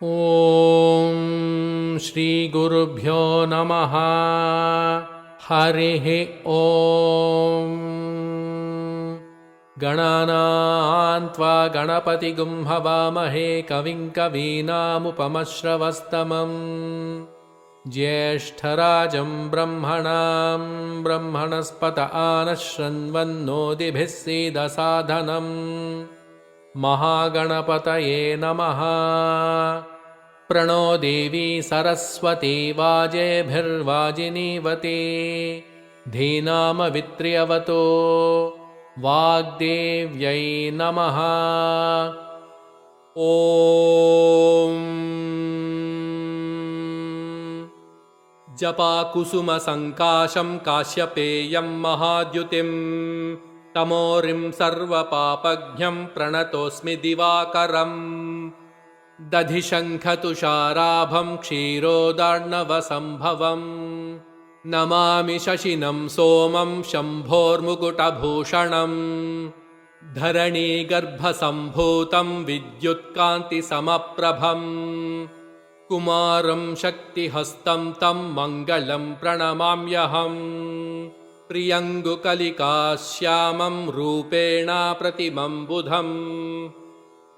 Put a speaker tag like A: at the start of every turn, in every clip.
A: ॐ श्रीगुरुभ्यो नमः। हरिः ॐ। गणानां त्वा गणपतिगुं हवामहे कविं कवीनामुपमश्रवस्तमम् ज्येष्ठराजं ब्रह्मणां ब्रह्मणस्पत आनः शृण्वन्नोतिभिः सीदसादनम्। महागणपतये नमः। प्रणो देवी सरस्वती वाजेभिर्वाजिनीवती धीनामवित्र्यवतो वाग्देव्यै नमः। ॐ जपाकुसुमसङ्काशं काश्यपेयं महाद्युतिं तमोरिं सर्वपापघ्नं प्रणतोऽस्मि दिवाकरम्। दधिशङ्खतुषाराभं क्षीरोदार्णवसम्भवम् नमामि शशिनं सोमं शम्भोर्मुकुटभूषणम्। धरणीगर्भसम्भूतं विद्युत्कान्तिसमप्रभम् कुमारं शक्तिहस्तं तं मङ्गलं प्रणमाम्यहम्। प्रियङ्गुकलिकाश्यामं रूपेण प्रतिमं बुधम्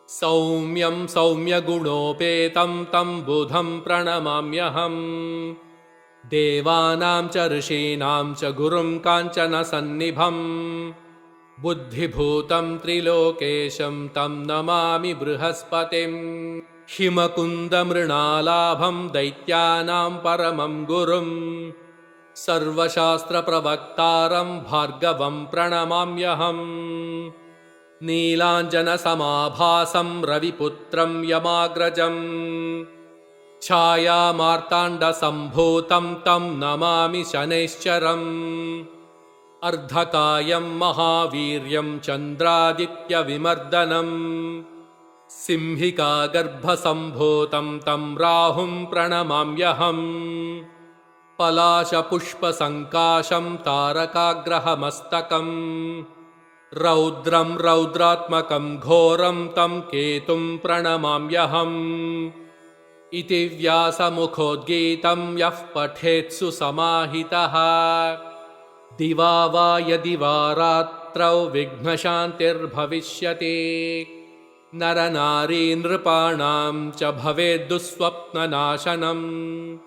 A: सौम्यं सौम्यगुणोपेतं तं बुधं प्रणमाम्यहम्। देवानां च ऋषीणां च गुरुं काञ्चनसन्निभं बुद्धिभूतं त्रिलोकेशं तं नमामि बृहस्पतिं। हिमकुन्दमृणालाभं दैत्यानां परमं गुरुं सर्वशास्त्रप्रवक्तारं भार्गवं प्रणमाम्यहम्। नीलाञ्जनसमाभासं रविपुत्रं यमाग्रजम् छायामार्ताण्डसम्भूतं तं नमामि शनैश्चरम्। अर्धकायं महावीर्यं चन्द्रादित्यविमर्दनम् सिंहिकागर्भसम्भूतं तं राहुं प्रणमाम्यहम्। पलाशपुष्पसङ्काशं तारकाग्रहमस्तकम् रौद्रं रौद्रात्मकं घोरं तं केतुं प्रणमाम्यहम्। इति व्यासमुखोद्गीतं यः पठेत्सु समाहितः दिवा वा यदि वा रात्रौ विघ्नशान्तिर्भविष्यति। नरनारी नृपाणां च भवेद्दुःस्वप्ननाशनम्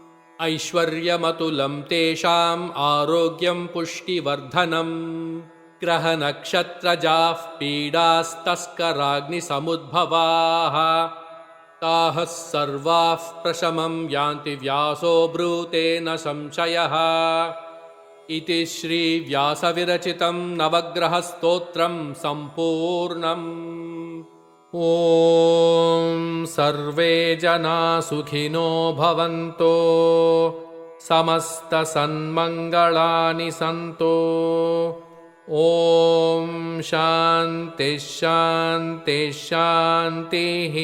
A: ऐश्वर्यमतुलं तेषाम् आरोग्यं पुष्टिवर्धनम्। ग्रहनक्षत्रजाः पीडास्तस्कराग्निसमुद्भवाः ताः सर्वाः प्रशमं यान्ति व्यासो ब्रूते न संशयः। इति श्रीव्यासविरचितं नवग्रहस्तोत्रं सम्पूर्णम्। ॐ सर्वे जना सुखिनो भवन्तो समस्तसन्मङ्गलानि सन्तो। ॐ शान्तिः शान्तिः शान्तिः।